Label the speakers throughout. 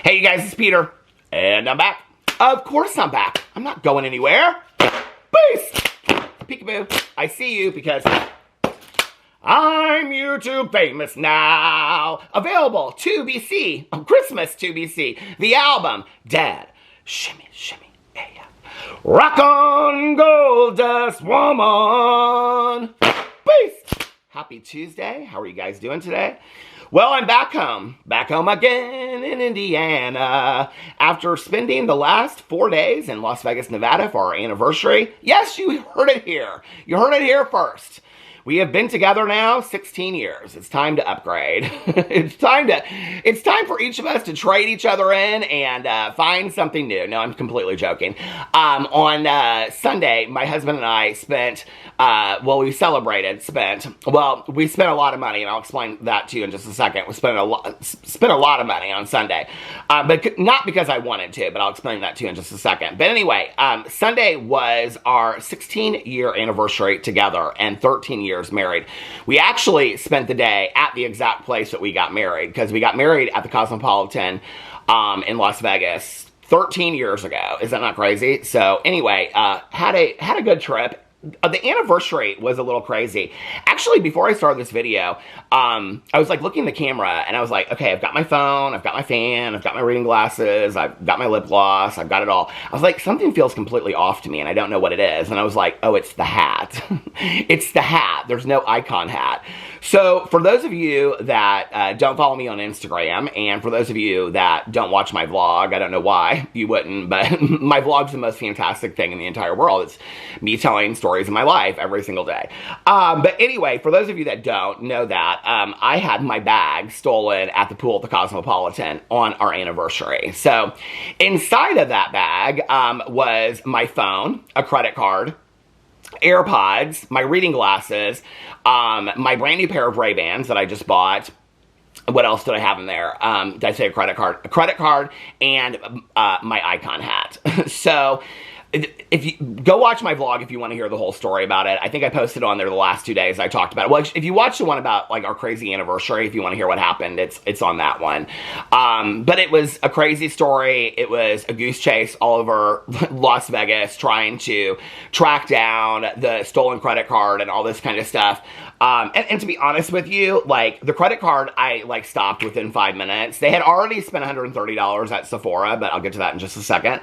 Speaker 1: Hey, you guys, it's Peter, and I'm back. Of course I'm back. I'm not going anywhere. Peace. Peekaboo. I see you because I'm YouTube famous now. Available to be seen on Christmas to be seen. The album, Dad, Shimmy, Shimmy, yeah. Rock on, Gold Dust Woman. Peace. Happy Tuesday. How are you guys doing today? Well, I'm back home again in Indiana. After spending the last 4 days in Las Vegas, Nevada for our anniversary. Yes, you heard it here. You heard it here first. We have been together now 16 years. It's time to upgrade. It's time for each of us to trade each other in and find something new. No, I'm completely joking. On Sunday, my husband and I spent a lot of money, and I'll explain that to you in just a second. We spent a lot of money on Sunday, but not because I wanted to, but I'll explain that to you in just a second. But anyway, Sunday was our 16-year anniversary together and 13 years married. We actually spent the day at the exact place that we got married, because we got married at the Cosmopolitan in Las Vegas 13 years ago. Is that not crazy? So anyway, had a good trip. The anniversary was a little crazy. Actually, before I started this video, I was like looking at the camera and I was like, okay, I've got my phone, I've got my fan, I've got my reading glasses, I've got my lip gloss, I've got it all. I was like, something feels completely off to me and I don't know what it is. And I was like, oh, it's the hat. It's the hat. There's no icon hat. So for those of you that don't follow me on Instagram, and for those of you that don't watch my vlog, I don't know why you wouldn't, but my vlog's the most fantastic thing in the entire world. It's me telling stories of my life every single day. But anyway, for those of you that don't know that, I had my bag stolen at the pool at the Cosmopolitan on our anniversary. So inside of that bag was my phone, a credit card, AirPods, my reading glasses, my brand new pair of Ray-Bans that I just bought. What else did I have in there? Did I say a credit card? A credit card and my icon hat. So if you go watch my vlog if you want to hear the whole story about it. I think I posted on there the last 2 days. I talked about it. Well, if you watch the one about like our crazy anniversary, if you want to hear what happened, it's on that one. But it was a crazy story. It was a goose chase all over Las Vegas, trying to track down the stolen credit card and all this kind of stuff. And to be honest with you, like the credit card, I like stopped within 5 minutes. They had already spent $130 at Sephora, but I'll get to that in just a second.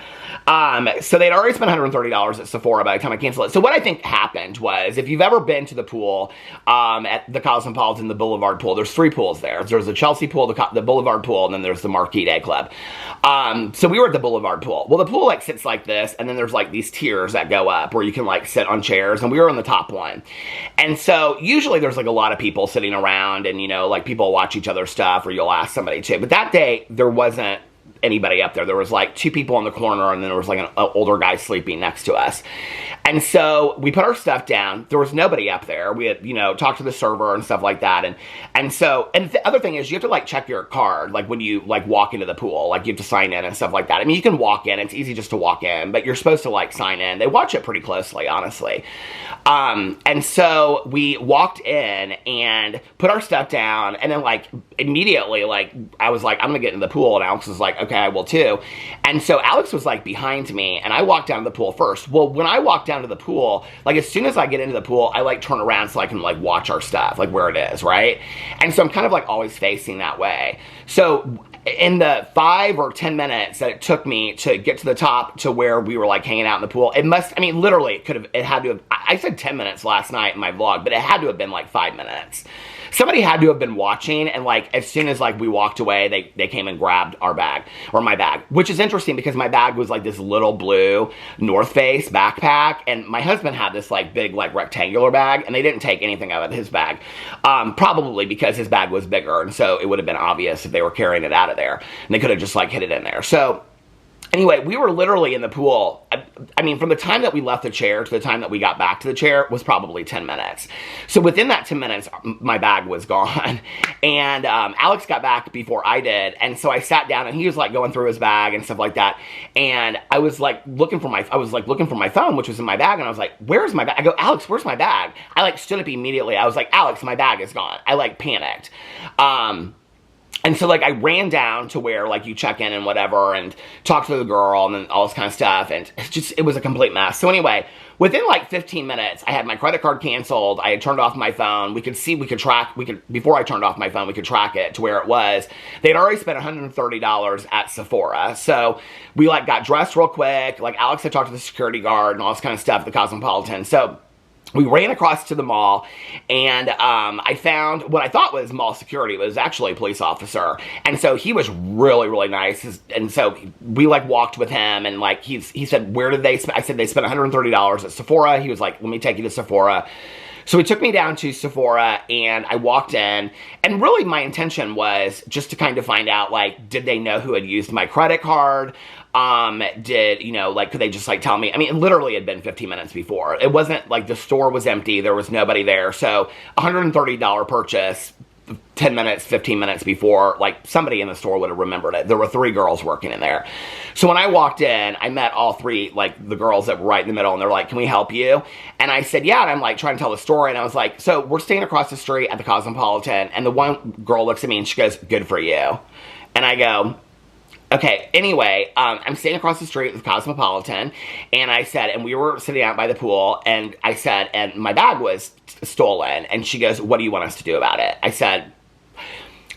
Speaker 1: So they'd already spent $130 at Sephora by the time I canceled it. So what I think happened was, if you've ever been to the pool at the Cosmopolitan, the Boulevard pool, there's 3 pools there. There's the Chelsea pool, the Boulevard pool, and then there's the Marquee Day Club. So we were at the Boulevard pool. Well, the pool like sits like this, and then there's like these tiers that go up where you can like sit on chairs, and we were on the top one. And so usually there's like a lot of people sitting around, and you know, like people watch each other's stuff, or you'll ask somebody to. But that day there wasn't anybody up there. There was like 2 people in the corner, and then there was like an older guy sleeping next to us. And so we put our stuff down. There was nobody up there. We had, you know, talked to the server and stuff like that. And the other thing is, you have to like check your card, like when you like walk into the pool, like you have to sign in and stuff like that. I mean, you can walk in, it's easy just to walk in, but you're supposed to like sign in. They watch it pretty closely, honestly. And so we walked in and put our stuff down, and then like immediately, like I was like, I'm gonna get in the pool, and Alex was like, okay, I will too. And so Alex was like behind me, and I walked down to the pool first. Well, when I walked down to the pool, like as soon as I get into the pool, I like turn around so I can like watch our stuff, like where it is, right? And so I'm kind of like always facing that way. So in the 5 or 10 minutes that it took me to get to the top to where we were like hanging out in the pool, literally it had to have, I said 10 minutes last night in my vlog, but it had to have been like 5 minutes. Somebody had to have been watching, and like as soon as like we walked away, they came and grabbed our bag, or my bag, which is interesting because my bag was like this little blue North Face backpack, and my husband had this like big like rectangular bag, and they didn't take anything out of his bag, probably because his bag was bigger, and so it would have been obvious if they were carrying it out of there, and they could have just like hid it in there. So anyway, we were literally in the pool. I mean, from the time that we left the chair to the time that we got back to the chair was probably 10 minutes. So within that 10 minutes, my bag was gone. And Alex got back before I did. And so I sat down, and he was like going through his bag and stuff like that. And I was like looking for my phone, which was in my bag. And I was like, where's my bag? I go, Alex, where's my bag? I like stood up immediately. I was like, Alex, my bag is gone. I like panicked. And so, like, I ran down to where, like, you check in and whatever and talk to the girl and then all this kind of stuff. And it was a complete mess. So anyway, within, like, 15 minutes, I had my credit card canceled. I had turned off my phone. Before I turned off my phone, we could track it to where it was. They'd already spent $130 at Sephora. So we, like, got dressed real quick. Like, Alex had talked to the security guard and all this kind of stuff, the Cosmopolitan. So we ran across to the mall, and I found what I thought was mall security. It was actually a police officer. And so he was really, really nice. And so we, like, walked with him, and, like, he said, where did they spend? I said, they spent $130 at Sephora. He was like, let me take you to Sephora. So he took me down to Sephora, and I walked in, and really my intention was just to kind of find out, like, did they know who had used my credit card? Could they just, like, tell me? I mean, it literally had been 15 minutes before. It wasn't like the store was empty. There was nobody there. So $130 purchase, 10 minutes, 15 minutes before, like, somebody in the store would have remembered it. There were 3 girls working in there. So when I walked in, I met all 3, like, the girls that were right in the middle, and they're like, can we help you? And I said, yeah, and I'm, like, trying to tell the story, and I was like, so we're staying across the street at the Cosmopolitan, and the one girl looks at me, and she goes, good for you. And I go, okay, anyway, I'm staying across the street with Cosmopolitan, and I said, and we were sitting out by the pool, and I said, and my bag was stolen, and she goes, what do you want us to do about it? I said,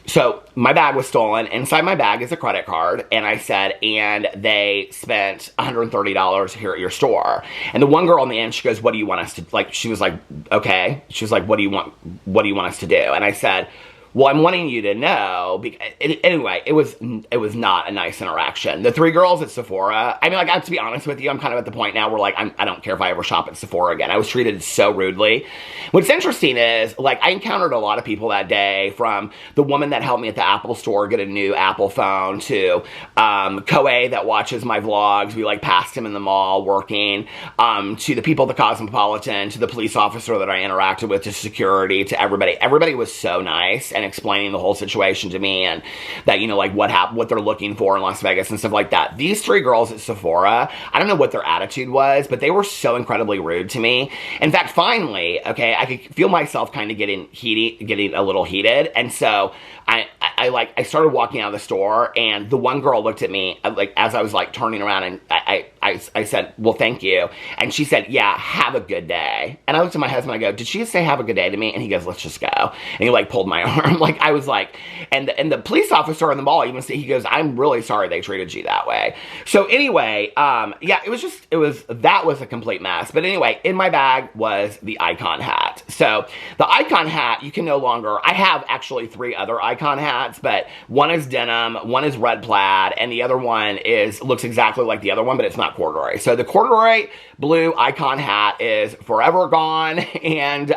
Speaker 1: so my bag was stolen. Inside my bag is a credit card, and I said, and they spent $130 here at your store. And the one girl on the end, she goes, what do you want us to, like, she was like, okay. She was like, what do you want us to do? And I said, well, I'm wanting you to know, anyway, it was not a nice interaction. The 3 girls at Sephora, I mean, like, I have to be honest with you, I'm kind of at the point now where, like, I don't care if I ever shop at Sephora again. I was treated so rudely. What's interesting is, like, I encountered a lot of people that day, from the woman that helped me at the Apple store get a new Apple phone, to Koei that watches my vlogs. We, like, passed him in the mall working, to the people at the Cosmopolitan, to the police officer that I interacted with, to security, to everybody. Everybody was so nice and explaining the whole situation to me, and that, you know, like, what they're looking for in Las Vegas and stuff like that. These 3 girls at Sephora, I don't know what their attitude was, but they were so incredibly rude to me. In fact, finally, okay, I could feel myself kind of getting a little heated, and so I started walking out of the store, and the one girl looked at me, like, as I was, like, turning around, and I said, well, thank you. And she said, yeah, have a good day. And I looked at my husband, I go, did she just say have a good day to me? And he goes, let's just go. And he, like, pulled my arm. Like, I was like, and the police officer in the mall even said, he goes, I'm really sorry they treated you that way. So anyway, yeah, that was a complete mess. But anyway, in my bag was the icon hat. So the icon hat, you can no longer, I have actually 3 other icon hats, but one is denim, one is red plaid, and the other one looks exactly like the other one, but it's not corduroy. So the corduroy blue icon hat is forever gone, and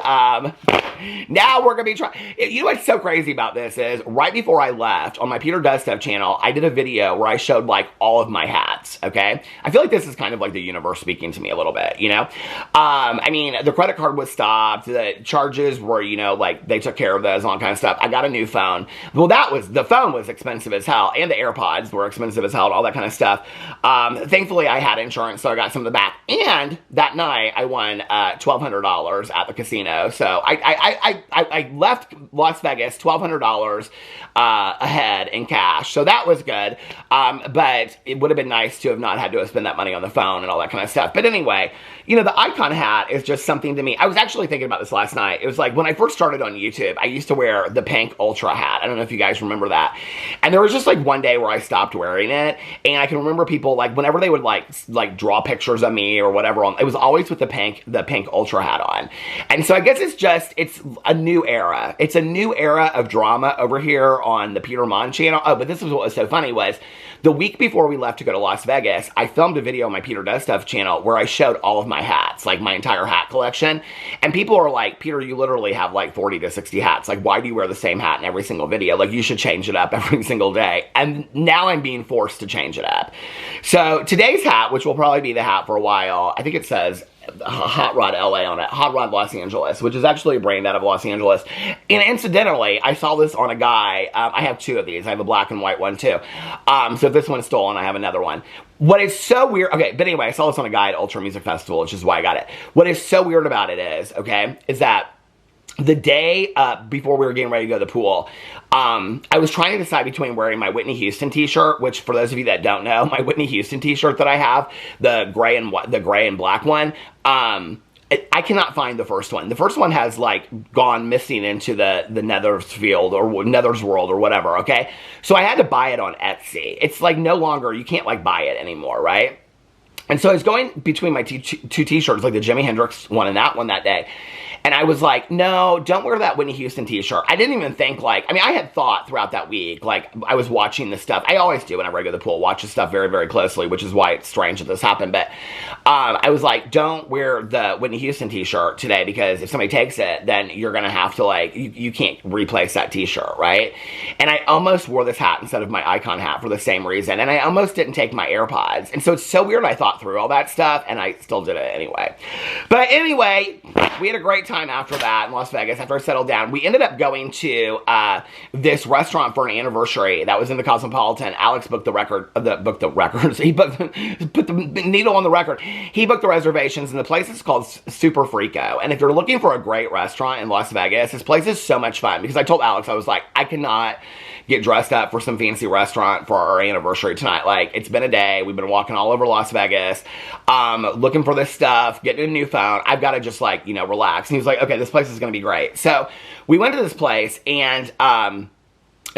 Speaker 1: now we're gonna be trying. You know what's so crazy about this is, right before I left, on my Peter Does Stuff channel, I did a video where I showed, like, all of my hats, okay? I feel like this is kind of like the universe speaking to me a little bit, you know? I mean, the credit card was stopped, the charges were, you know, like, they took care of those, all that kind of stuff. I got a new phone. Well, the phone was expensive as hell, and the AirPods were expensive as hell, all that kind of stuff. Thankfully, I had insurance, so I got some of the back. And that night, I won $1,200 at the casino. So I left Las Vegas $1,200 ahead in cash. So that was good. But it would have been nice to have not had to spend that money on the phone and all that kind of stuff. But anyway, you know, the icon hat is just something to me. I was actually thinking about this last night. It was like, when I first started on YouTube, I used to wear the pink Ultra hat. I don't know if you guys remember that. And there was just, like, one day where I stopped wearing it. And I can remember people, like, whenever they would, like draw pictures of me or whatever, it was always with the pink Ultra hat on. And so I guess it's a new era. It's a new era of drama over here on the Peter Monn channel. Oh, but this is what was so funny was, the week before we left to go to Las Vegas, I filmed a video on my Peter Does Stuff channel where I showed all of my hats, like my entire hat collection. And people are like, Peter, you literally have like 40 to 60 hats. Like, why do you wear the same hat in every single video? Like, you should change it up every single day. And now I'm being forced to change it up. So today's hat, which will probably be the hat for a while, I think it says Hot Rod LA on it, Hot Rod Los Angeles, which is actually a brand out of Los Angeles. And incidentally, I saw this on a guy. I have 2 of these. I have a black and white one too. So if this one's stolen, I have another one. What is so weird, okay, but anyway, I saw this on a guy at Ultra Music Festival, which is why I got it. What is so weird about it is, okay, is that the day before we were getting ready to go to the pool, I was trying to decide between wearing my Whitney Houston t-shirt, which for those of you that don't know, my Whitney Houston t-shirt that I have, the gray and black one, I cannot find the first one. The first one has like gone missing into the Nether's field or Nether's world or whatever, okay? So I had to buy it on Etsy. It's like no longer, you can't like buy it anymore, right? And so I was going between my two t-shirts, like the Jimi Hendrix one and that one that day. And I was like, no, don't wear that Whitney Houston t-shirt. I didn't even think like, I mean, I had thought throughout that week, like I was watching this stuff. I always do whenever I go to the pool, watch this stuff very, very closely, which is why it's strange that this happened. But I was like, don't wear the Whitney Houston t-shirt today because if somebody takes it, then you're going to have to like, you can't replace that t-shirt, right? And I almost wore this hat instead of my icon hat for the same reason. And I almost didn't take my AirPods. And so it's so weird I thought through all that stuff and I still did it anyway. But anyway, we had a great time after that in Las Vegas, after I settled down. We ended up going to this restaurant for an anniversary that was in the Cosmopolitan. Alex booked the records. He put the needle on the record. He booked the reservations, and the place is called Super Frico. And if you're looking for a great restaurant in Las Vegas, this place is so much fun because I told Alex, I was like, I cannot get dressed up for some fancy restaurant for our anniversary tonight. Like, it's been a day. We've been walking all over Las Vegas, looking for this stuff, getting a new phone. I've got to just like, you know, relax. And he was like, okay, this place is going to be great. So we went to this place and,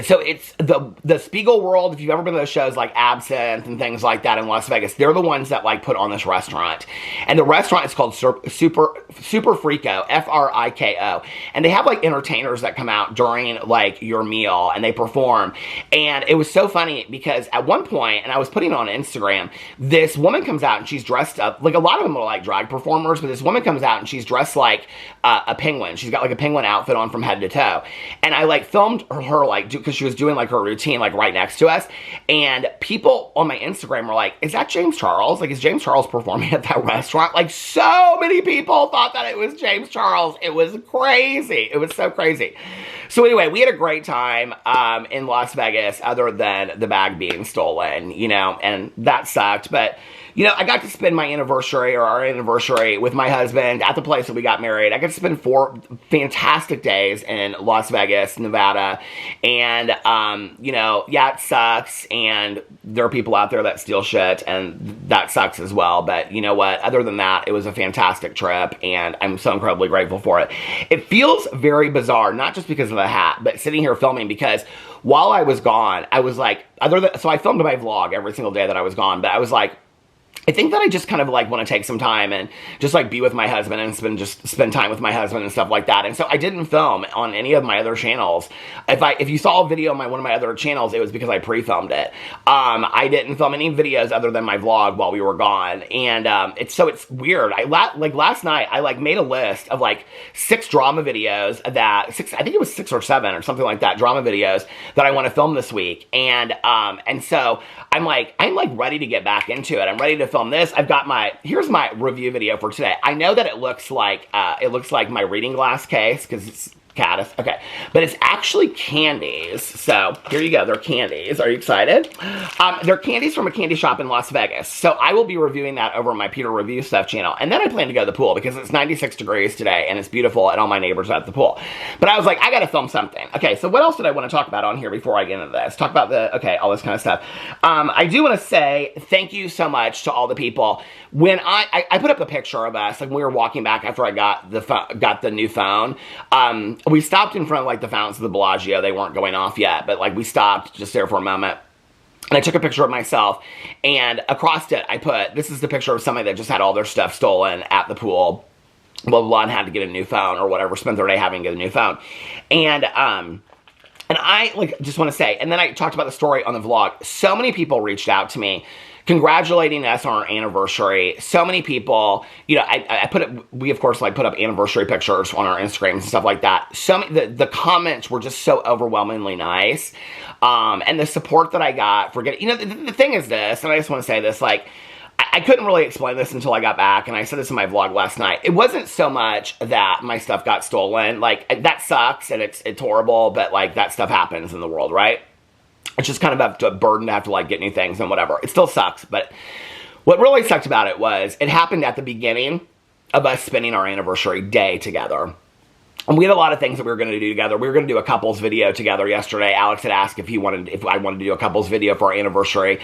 Speaker 1: so it's the Spiegel World. If you've ever been to those shows like Absinthe and things like that in Las Vegas, they're the ones that like put on this restaurant. And the restaurant is called Super Frico, Friko. And they have like entertainers that come out during like your meal and they perform. And it was so funny because at one point, and I was putting it on Instagram, this woman comes out and she's dressed up, like a lot of them are like drag performers, but this woman comes out and she's dressed like a penguin. She's got like a penguin outfit on from head to toe. And I like filmed her like, because she was doing like her routine like right next to us, and people on my Instagram were like, is that James Charles? Like, is James Charles performing at that restaurant? Like, so many people thought that it was James Charles. It was crazy. It was so crazy. So anyway, we had a great time in Las Vegas, other than the bag being stolen, you know, and that sucked. But you know, I got to spend my anniversary, or our anniversary, with my husband at the place that we got married. I got to spend 4 fantastic days in Las Vegas, Nevada. And, you know, yeah, it sucks. And there are people out there that steal shit, and that sucks as well. But you know what? Other than that, it was a fantastic trip, and I'm so incredibly grateful for it. It feels very bizarre, not just because of the hat, but sitting here filming, because while I was gone, I was like, so I filmed my vlog every single day that I was gone, but I was like, I think that I just kind of like want to take some time and just like be with my husband and spend time with my husband and stuff like that. And so I didn't film on any of my other channels. If you saw a video on one of my other channels, it was because I pre-filmed it. I didn't film any videos other than my vlog while we were gone. And it's weird. Like last night, I like made a list of like 6 drama videos I think it was 6 or 7 or something like that, drama videos that I want to film this week. And so I'm like ready to get back into it. I'm ready to film this. Here's my review video for today. I know that it looks like my reading glass case because it's caddis. Okay. But it's actually candies. So here you go. They're candies. Are you excited? They're candies from a candy shop in Las Vegas. So I will be reviewing that over my Peter Review Stuff channel. And then I plan to go to the pool because it's 96 degrees today and it's beautiful and all my neighbors are at the pool. But I was like, I got to film something. Okay. So what else did I want to talk about on here before I get into this? Talk about all this kind of stuff. I do want to say thank you so much to all the people. When I put up a picture of us, like when we were walking back after I got the new phone, we stopped in front of like the fountains of the Bellagio. They weren't going off yet, but like we stopped just there for a moment. And I took a picture of myself, and across it I put, this is the picture of somebody that just had all their stuff stolen at the pool, blah, blah, blah, and had to get a new phone or whatever, spent their day having to get a new phone. And I like just want to say, and then I talked about the story on the vlog. So many people reached out to me congratulating us on our anniversary. So many people, you know, we of course like put up anniversary pictures on our Instagrams and stuff like that. The comments were just so overwhelmingly nice. And the support that I got for getting, you know, the thing is this, and I just want to say this, like, I couldn't really explain this until I got back, and I said this in my vlog last night. It wasn't so much that my stuff got stolen. Like, that sucks, and it's horrible, but, like, that stuff happens in the world, right? It's just kind of a burden to have to, like, get new things and whatever. It still sucks, but what really sucked about it was it happened at the beginning of us spending our anniversary day together. And we had a lot of things that we were going to do together. We were going to do a couples video together yesterday. Alex had asked if I wanted to do a couples video for our anniversary.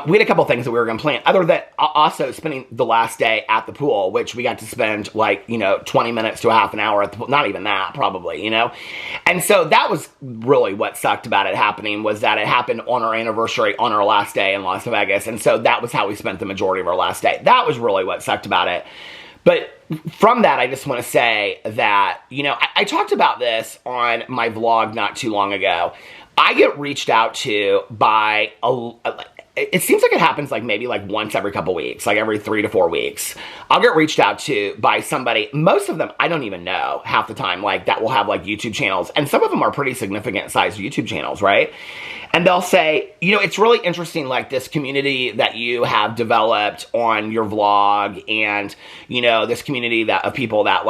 Speaker 1: We had a couple things that we were going to plan. Other than also spending the last day at the pool, which we got to spend like, 20 minutes to a half an hour at the pool. Not even that, probably, And so that was really what sucked about it happening, was that it happened on our anniversary, on our last day in Las Vegas. And so that was how we spent the majority of our last day. That was really what sucked about it. But from that, I just want to say that, I talked about this on my vlog not too long ago. I get reached out to by it seems like it happens maybe once every couple weeks, like every 3 to 4 weeks. I'll get reached out to by somebody, most of them I don't even know half the time, that will have YouTube channels. And some of them are pretty significant sized YouTube channels, right? And they'll say, it's really interesting, this community that you have developed on your vlog, and, this community of people that,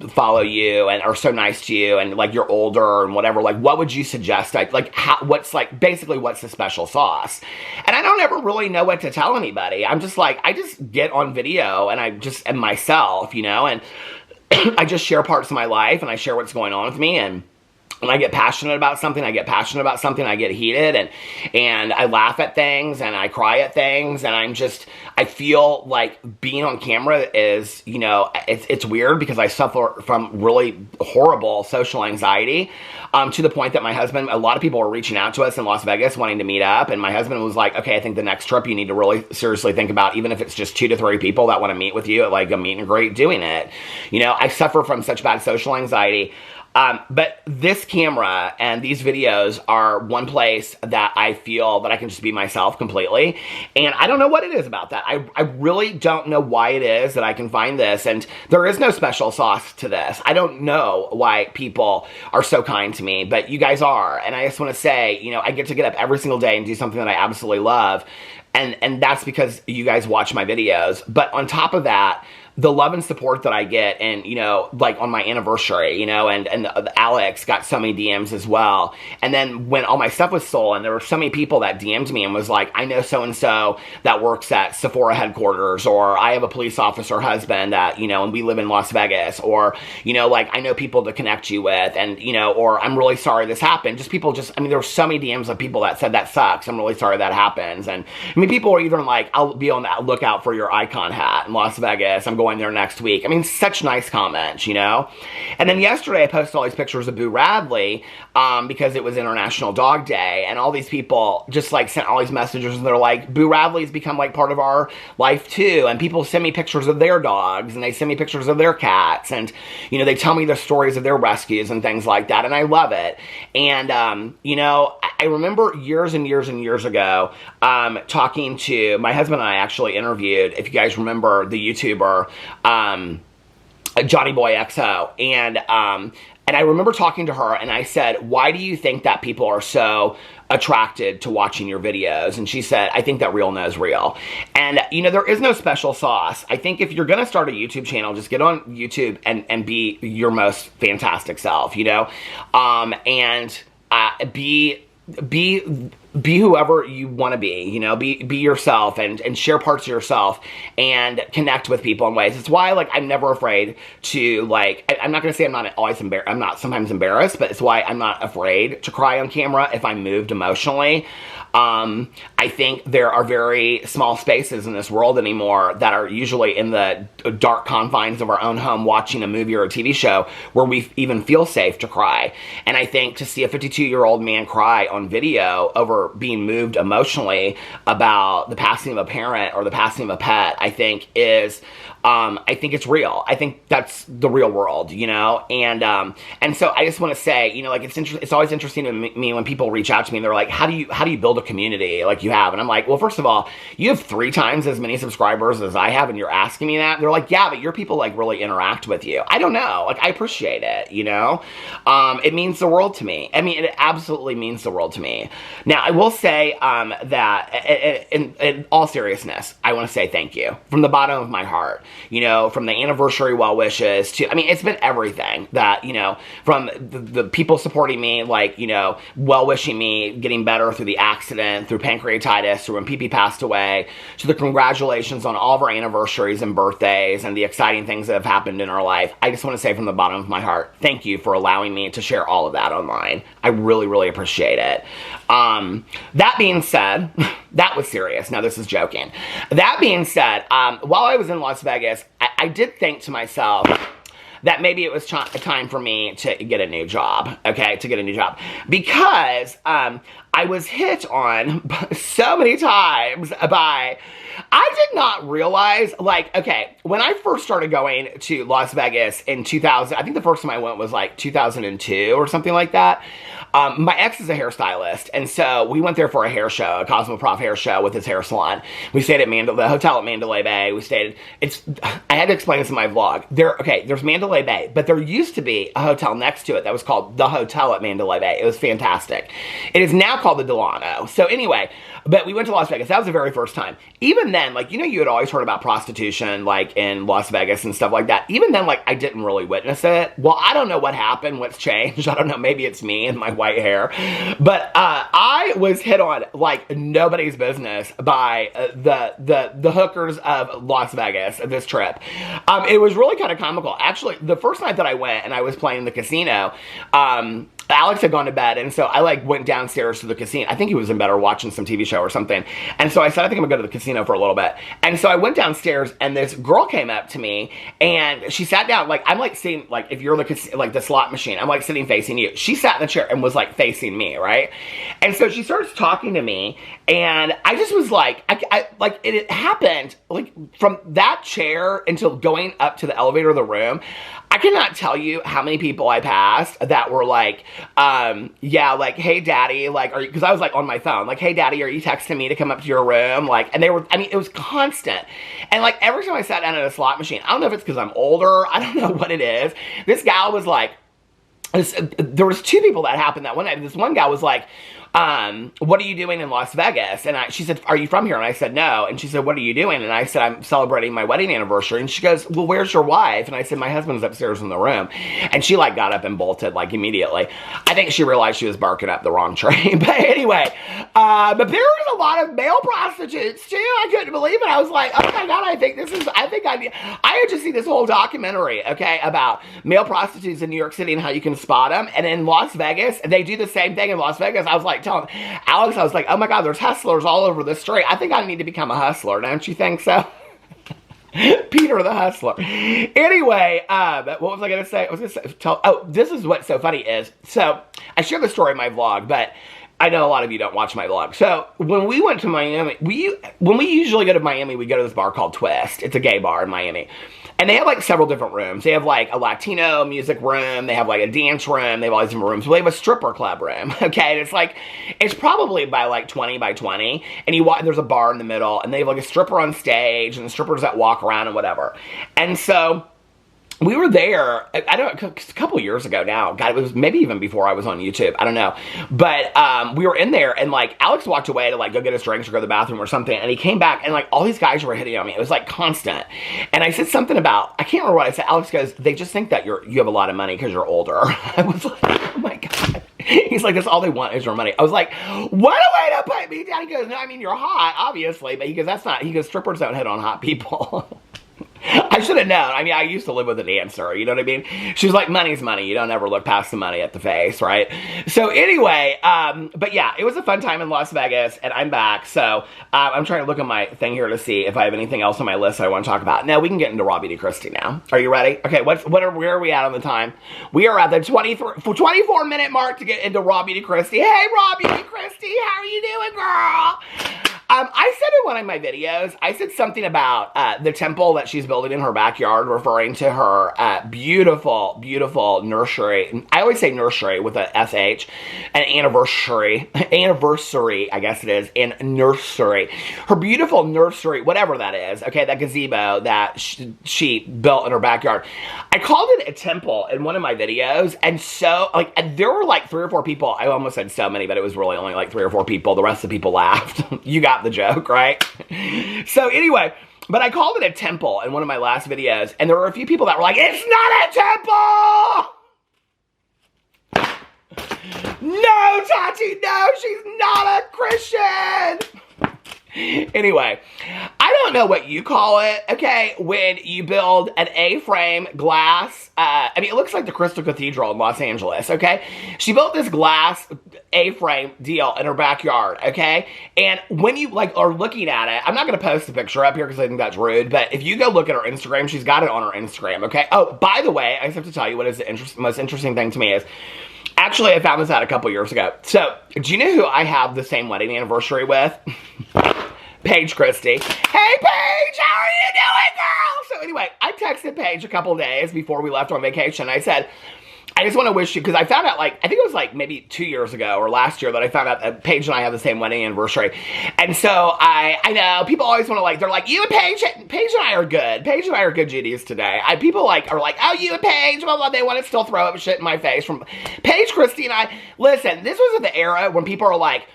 Speaker 1: follow you and are so nice to you, and, you're older and whatever, what would you suggest? What's the special sauce? And I don't ever really know what to tell anybody. I'm just I just get on video, and I just am myself, and I just share parts of my life, and I share what's going on with me, and when I get passionate about something, I get passionate about something, I get heated, and I laugh at things, and I cry at things, and I feel like being on camera is, it's weird because I suffer from really horrible social anxiety, to the point that my husband, a lot of people are reaching out to us in Las Vegas wanting to meet up, and my husband was like, okay, I think the next trip you need to really seriously think about, even if it's just 2 to 3 people that want to meet with you at a meet and greet, doing it. I suffer from such bad social anxiety. But this camera and these videos are one place that I feel that I can just be myself completely. And I don't know what it is about that. I really don't know why it is that I can find this. And there is no special sauce to this. I don't know why people are so kind to me, but you guys are. And I just want to say, I get to get up every single day and do something that I absolutely love. And that's because you guys watch my videos. But on top of that, the love and support that I get, and, on my anniversary, and Alex got so many DMs as well. And then when all my stuff was sold, and there were so many people that DM'd me and was like, I know so-and-so that works at Sephora headquarters, or I have a police officer husband that, and we live in Las Vegas, or, I know people to connect you with, and, or I'm really sorry this happened. There were so many DMs of people that said that sucks. I'm really sorry that happens. And people are even I'll be on the lookout for your icon hat in Las Vegas. I'm going there next week. Such nice comments, And then yesterday I posted all these pictures of Boo Radley, because it was International Dog Day, and all these people just sent all these messages, and they're like, Boo Radley's become part of our life too. And people send me pictures of their dogs, and they send me pictures of their cats, and they tell me the stories of their rescues and things like that, and I love it. And I remember years and years and years ago, talking to my husband, and I actually interviewed, if you guys remember, the YouTuber Johnny Boy XO, and I remember talking to her, and I said, why do you think that people are so attracted to watching your videos? And she said, I think that real knows real. And, there is no special sauce. I think if you're going to start a YouTube channel, just get on YouTube and be your most fantastic self, and be whoever you want to be, be yourself, and share parts of yourself, and connect with people in ways. It's why, I'm never afraid to, I'm not going to say I'm not always embarrassed. I'm not sometimes embarrassed, but it's why I'm not afraid to cry on camera if I'm moved emotionally. I think there are very small spaces in this world anymore that are usually in the dark confines of our own home, watching a movie or a TV show, where we even feel safe to cry. And I think to see a 52-year-old man cry on video over being moved emotionally about the passing of a parent or the passing of a pet, I think is, I think it's real. I think that's the real world, and so I just want to say, it's always interesting to me when people reach out to me and they're like, how do you build a community like you have? And I'm like, well, first of all, you have 3 times as many subscribers as I have, and you're asking me that? And they're like, yeah, but your people really interact with you. I don't know. I appreciate it, it means the world to me. It absolutely means the world to me. Now, I will say, that in all seriousness, I want to say thank you from the bottom of my heart. From the anniversary well wishes to, it's been everything that, from the people supporting me, well wishing me getting better through the accident accident, through pancreatitis, through when PP passed away, to the congratulations on all of our anniversaries and birthdays and the exciting things that have happened in our life. I just want to say from the bottom of my heart, thank you for allowing me to share all of that online. I really, really appreciate it. That being said, that was serious. Now this is joking. That being said, while I was in Las Vegas, I did think to myself that maybe it was time for me to get a new job, okay, to get a new job. Because I was hit on so many times by, I did not realize, like, okay, when I first started going to Las Vegas in 2000, I think the first time I went was like 2002 or something like that. My ex is a hairstylist, and so we went there for a hair show, a Cosmoprof hair show with his hair salon. We stayed at the hotel at Mandalay Bay. I had to explain this in my vlog. There's Mandalay Bay, but there used to be a hotel next to it that was called the Hotel at Mandalay Bay. It was fantastic. It is now called the Delano. So anyway, but we went to Las Vegas. That was the very first time. Even then, like, you know, you had always heard about prostitution, like, in Las Vegas and stuff like that. Even then, like, I didn't really witness it. Well, I don't know what happened, what's changed. I don't know, maybe it's me and my white hair. But I was hit on like nobody's business by the hookers of Las Vegas this trip. It was really kind of comical. Actually, the first night that I went and I was playing the casino, Alex had gone to bed, and so I like went downstairs to the casino. I think he was in bed or watching some TV show or something. And so I said, I think I'm gonna go to the casino for a little bit. And so I went downstairs, and this girl came up to me, and she sat down. Like, I'm like sitting, like, if you're the slot machine, I'm like sitting facing you. She sat in the chair and was like facing me, right? And so she starts talking to me, and I just was like, it happened like from that chair until going up to the elevator of the room. I cannot tell you how many people I passed that were like, yeah, like, hey, daddy, like, because I was like on my phone, like, hey, daddy, are you texting me to come up to your room? Like, and they were, I mean, it was constant. And like, every time I sat down at a slot machine, I don't know if it's because I'm older, I don't know what it is. This gal was like, there was two people that happened that one night. This one guy was like, what are you doing in Las Vegas? And she said, are you from here? And I said, no. And she said, what are you doing? And I said, I'm celebrating my wedding anniversary. And she goes, well, where's your wife? And I said, my husband's upstairs in the room. And she like got up and bolted like immediately. I think she realized she was barking up the wrong train. But anyway, but there was a lot of male prostitutes too. I couldn't believe it. I was like, oh my God, I had just seen this whole documentary, okay, about male prostitutes in New York City and how you can spot them. And in Las Vegas, they do the same thing in Las Vegas. I was like, telling Alex, I was like, oh my God, there's hustlers all over the street. I think I need to become a hustler. Don't you think so? Peter the Hustler. Anyway, what was I going to say? I was going to say, this is what's so funny is, so I share the story in my vlog, but I know a lot of you don't watch my vlog. So when we went to Miami, when we usually go to Miami, we go to this bar called Twist. It's a gay bar in Miami. And they have like several different rooms. They have like a Latino music room. They have like a dance room. They have all these different rooms. Well, they have a stripper club room. Okay. And it's like, it's probably by like 20 by 20. And there's a bar in the middle, and they have like a stripper on stage and the strippers that walk around and whatever. And so we were there, I don't know, a couple years ago now. God, it was maybe even before I was on YouTube. I don't know. But we were in there, and like Alex walked away to like go get his drinks or go to the bathroom or something. And he came back, and like all these guys were hitting on me. It was like constant. And I said something about, I can't remember what I said. Alex goes, they just think that you have a lot of money because you're older. I was like, oh my God. He's like, that's all they want is your money. I was like, what a way to put me down. He goes, no, I mean, you're hot, obviously. But he goes, that's not, he goes, strippers don't hit on hot people. I should have known. I mean, I used to live with a dancer, you know what I mean? She was like, money's money. You don't ever look past the money at the face, right? So anyway, but yeah, it was a fun time in Las Vegas, and I'm back. So I'm trying to look at my thing here to see if I have anything else on my list I want to talk about. Now, we can get into Raw Beauty Kristi now. Are you ready? Okay, where are we at on the time? We are at the 24-minute mark to get into Raw Beauty Kristi. Hey, Raw Beauty Kristi, how are you doing, girl? I said in one of my videos, I said something about the temple that she's building in her backyard, referring to her beautiful, beautiful nursery. I always say nursery with a SH, an anniversary, I guess it is, in nursery. Her beautiful nursery, whatever that is, okay, that gazebo that she built in her backyard. I called it a temple in one of my videos, and so, like, and there were like 3 or 4 people, I almost said so many, but it was really only like 3 or 4 people. The rest of the people laughed. You got the joke, right? So anyway, but I called it a temple in one of my last videos, and there were a few people that were like, it's not a temple! No, Tati, no, she's not a Christian. Anyway, I don't know what you call it, okay, when you build an A-frame glass. I mean, it looks like the Crystal Cathedral in Los Angeles, okay? She built this glass A-frame deal in her backyard, okay? And when you, like, are looking at it, I'm not going to post the picture up here because I think that's rude, but if you go look at her Instagram, she's got it on her Instagram, okay? Oh, by the way, I just have to tell you what is the most interesting thing to me is, actually, I found this out a couple years ago. So, do you know who I have the same wedding anniversary with? Paige Christie. Hey, Paige, how are you doing, girl? So anyway, I texted Paige a couple days before we left on vacation. I said, I just want to wish you, because I found out, like, I think it was like maybe 2 years ago or last year that I found out that Paige and I have the same wedding anniversary. And so I know people always want to, like, they're like, you and Paige and I are good. Paige and I are good Judies today. People like are like, oh, you and Paige, blah, blah, they want to still throw up shit in my face from Paige Christie and I. Listen, this was at the era when people are like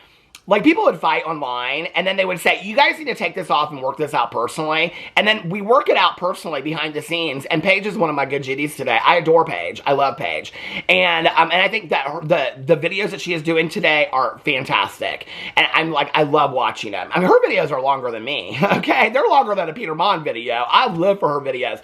Speaker 1: people would fight online, and then they would say, you guys need to take this off and work this out personally. And then we work it out personally behind the scenes, and Paige is one of my good GDs today. I adore Paige. I love Paige. And I think that the videos that she is doing today are fantastic. And I love watching them. I mean, her videos are longer than me, okay? They're longer than a Peter Monn video. I live for her videos.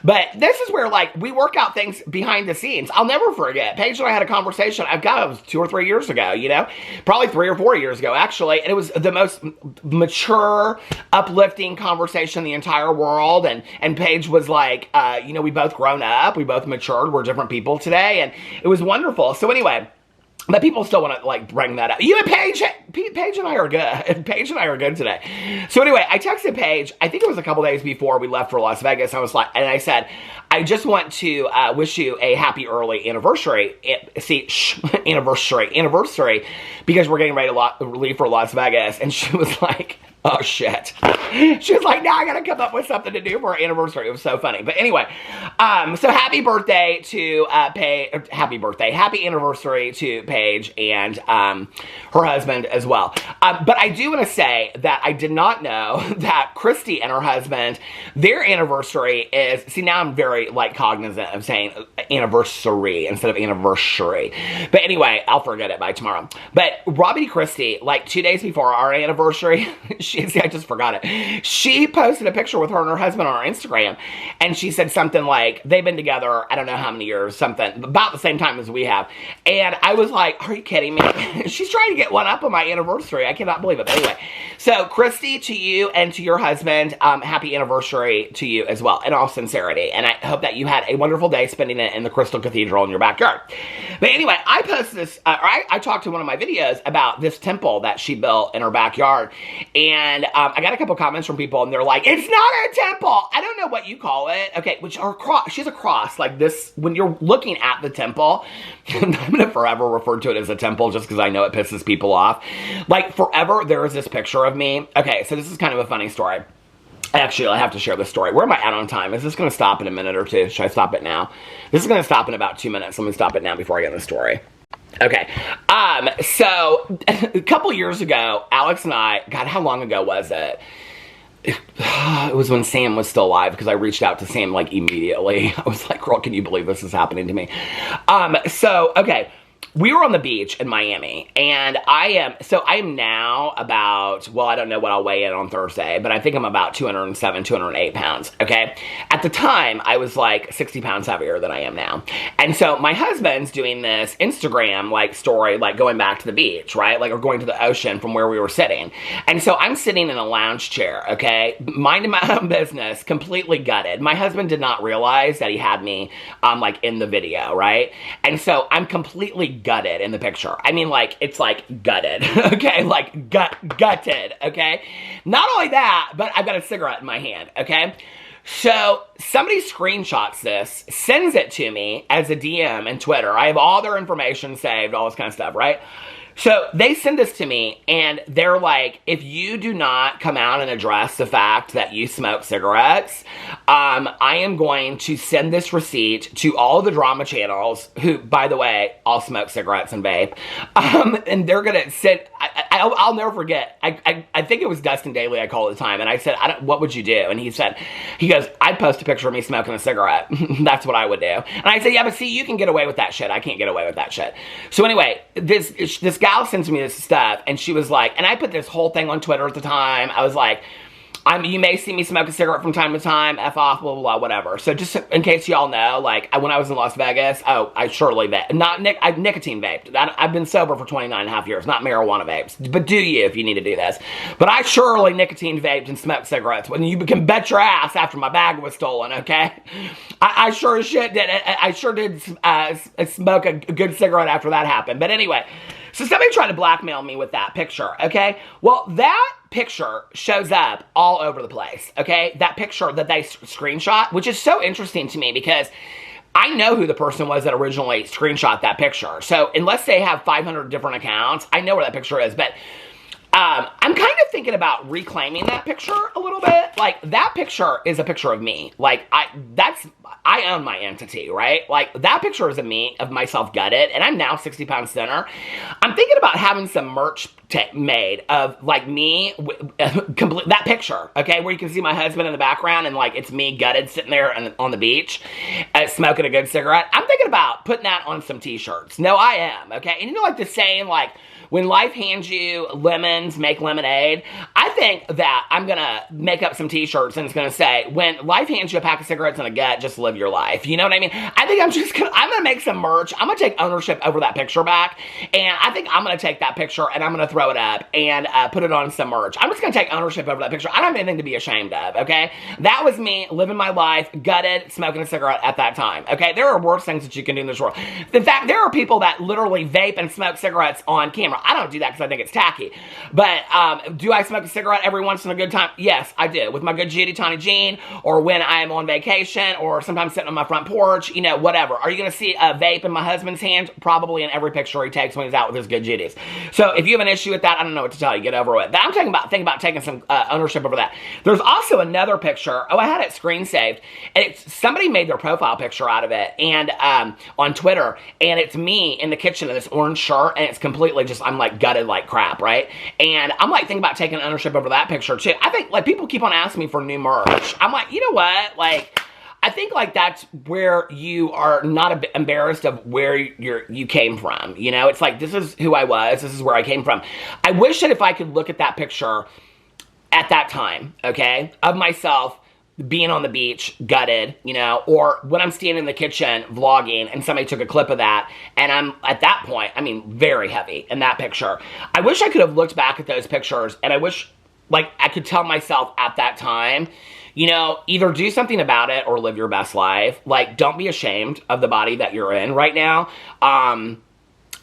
Speaker 1: But this is where, like, we work out things behind the scenes. I'll never forget. Paige and I had a conversation, it was 2 or 3 years ago, you know? Probably 3 or 4 years ago, actually. And it was the most mature, uplifting conversation in the entire world. And Paige was like, you know, we both grown up. We both matured. We're different people today. And it was wonderful. So anyway, but people still want to, like, bring that up. You and Paige and I are good. Paige and I are good today. So anyway, I texted Paige, I think it was a couple days before we left for Las Vegas. I was like, and I said, I just want to wish you a happy early anniversary. Anniversary, because we're getting ready to leave for Las Vegas. And she was like, oh, shit. She was like, now I gotta come up with something to do for our anniversary. It was so funny. But anyway, so happy birthday to happy anniversary to Paige and her husband as well. But I do want to say that I did not know that Kristi and her husband, their anniversary is, see, now I'm very, like, cognizant of saying anniversary instead of anniversary. But anyway, I'll forget it by tomorrow. But Robbie Kristi, like 2 days before our anniversary, I just forgot it. She posted a picture with her and her husband on her Instagram, and she said something like, they've been together, I don't know how many years, something, about the same time as we have. And I was like, are you kidding me? She's trying to get one up on my anniversary. I cannot believe it. But anyway, so Kristi, to you and to your husband, happy anniversary to you as well, in all sincerity. And I hope that you had a wonderful day spending it in the Crystal Cathedral in your backyard. But anyway, I posted this, I talked to one of my videos about this temple that she built in her backyard. And I got a couple comments from people, and they're like, it's not a temple. I don't know what you call it. Okay, which are cross. She's a cross, like this. When you're looking at the temple, I'm gonna forever refer to it as a temple just because I know it pisses people off. Like forever, there is this picture of me. Okay, so this is kind of a funny story. Actually, I have to share this story. Where am I at on time? Is this going to stop in a minute or two? Should I stop it now? This is going to stop in about 2 minutes. Let me stop it now before I get in the story. Okay, so a couple years ago, Alex and I, God, how long ago was it? It was when Sam was still alive, because I reached out to Sam, like, immediately. I was like, girl, can you believe this is happening to me? Okay. We were on the beach in Miami, and I am now about, well, I don't know what I'll weigh in on Thursday, but I think I'm about 207, 208 pounds, okay? At the time, I was like 60 pounds heavier than I am now. And so my husband's doing this Instagram, like, story, like, going back to the beach, right? Like, or going to the ocean from where we were sitting. And so I'm sitting in a lounge chair, okay? Minding my own business, completely gutted. My husband did not realize that he had me, like, in the video, right? And so I'm completely gutted in the picture. I mean, like, it's like gutted, okay? Like gutted, okay? Not only that, but I've got a cigarette in my hand, okay? So somebody screenshots this, sends it to me as a DM in Twitter. I have all their information saved, all this kind of stuff, right? So they send this to me, and they're like, if you do not come out and address the fact that you smoke cigarettes, I am going to send this receipt to all the drama channels who, by the way, all smoke cigarettes and vape. And they're going to send, I I'll never forget. I think it was Dustin Daly I called at the time, and I said, what would you do? And he goes, I'd post a picture of me smoking a cigarette. That's what I would do. And I said, yeah, but see, you can get away with that shit. I can't get away with that shit. So anyway, this gal sends me this stuff, and she was like, and I put this whole thing on Twitter at the time. I was like, you may see me smoke a cigarette from time to time, F off, blah, blah, blah, whatever. So just in case y'all know, like, when I was in Las Vegas, I surely vaped. I nicotine vaped. I've been sober for 29 and a half years, not marijuana vapes. But do you if you need to do this. But I surely nicotine vaped and smoked cigarettes. When you can bet your ass after my bag was stolen, okay? I sure as shit did. I sure did smoke a good cigarette after that happened. But anyway, so somebody tried to blackmail me with that picture, okay? Well, that picture shows up all over the place, okay? That picture that they screenshot, which is so interesting to me because I know who the person was that originally screenshot that picture. So unless they have 500 different accounts, I know where that picture is, but I'm kind of thinking about reclaiming that picture a little bit. Like, that picture is a picture of me. Like, I own my entity, right? Like, that picture is of me, of myself gutted, and I'm now 60 pounds thinner. I'm thinking about having some merch made of, like, me, that picture, okay? Where you can see my husband in the background, and, like, it's me gutted sitting there on the beach, smoking a good cigarette. I'm thinking about putting that on some t-shirts. No, I am, okay? And you know, like the saying, like, when life hands you lemons, make lemonade. I think that I'm going to make up some t-shirts and it's going to say, when life hands you a pack of cigarettes and a gut, just live your life. You know what I mean? I think I'm going to make some merch. I'm going to take ownership over that picture back. And I think I'm going to take that picture and I'm going to throw it up and put it on some merch. I'm just going to take ownership over that picture. I don't have anything to be ashamed of, okay? That was me living my life, gutted, smoking a cigarette at that time, okay? There are worse things that you can do in this world. In fact, there are people that literally vape and smoke cigarettes on camera. I don't do that because I think it's tacky. But do I smoke a cigarette every once in a good time? Yes, I do. With my good Judy Tawny Jean, or when I'm on vacation, or sometimes sitting on my front porch, you know, whatever. Are you going to see a vape in my husband's hand? Probably in every picture he takes when he's out with his good Judies. So if you have an issue with that, I don't know what to tell you. Get over it. But I'm thinking about taking some ownership over that. There's also another picture. Oh, I had it screen saved. And somebody made their profile picture out of it and on Twitter. And it's me in the kitchen in this orange shirt. And it's completely just, I'm like gutted like crap, right? And I'm like thinking about taking ownership over that picture too. I think, like, people keep on asking me for new merch. I'm like, you know what? Like, I think, like, that's where you are not embarrassed of where you came from. You know, it's like, this is who I was. This is where I came from. I wish that if I could look at that picture at that time, okay, of myself being on the beach, gutted, you know, or when I'm standing in the kitchen vlogging and somebody took a clip of that, and I'm, at that point, I mean, very heavy in that picture. I wish I could have looked back at those pictures, and I wish, like, I could tell myself at that time, you know, either do something about it or live your best life. Like, don't be ashamed of the body that you're in right now.